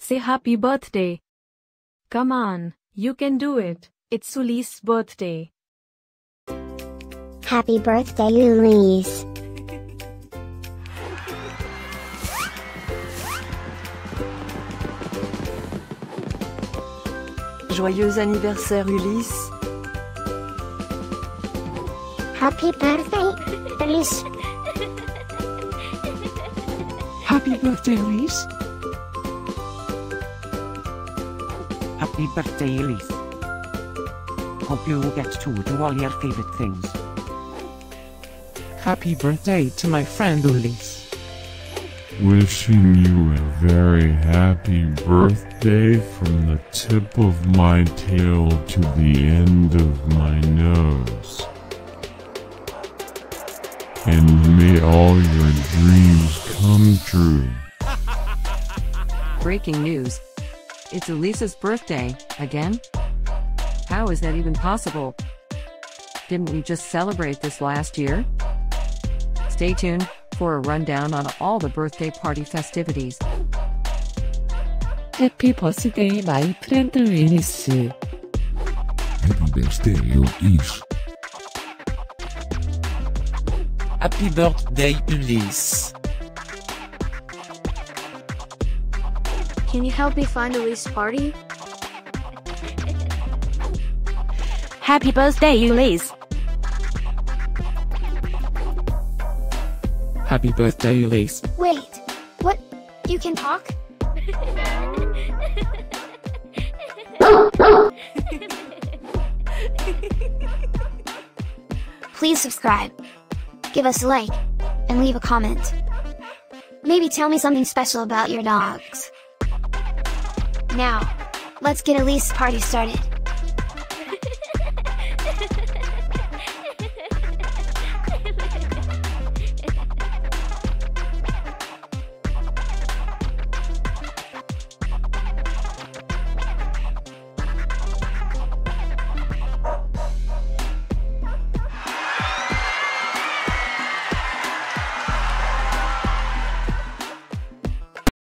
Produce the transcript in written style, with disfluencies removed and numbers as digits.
say happy birthday. Come on, you can do it. It's Ulysses' birthday. Happy birthday, Ulysse. Joyeux anniversaire, Ulysse. Happy birthday, Ulysse. Happy birthday, Ulysse. Happy birthday, Ulysse. Hope you get to do all your favorite things. Happy birthday to my friend Ulysse. Wishing you a very happy birthday from the tip of my tail to the end of my nose. And may all your dreams come true. Breaking news. It's Ulysses' birthday, again? How is that even possible? Didn't we just celebrate this last year? Stay tuned for a rundown on all the birthday party festivities. Happy birthday, my friend Ulysse. Happy birthday, Ulysse. Happy birthday, Ulysse. Can you help me find Ulysses' party? Happy birthday, Ulysse. Happy birthday, Ulysse. Wait, what? You can talk? Please subscribe, give us a like, and leave a comment. Maybe tell me something special about your dogs. Now, let's get Ulysses' party started.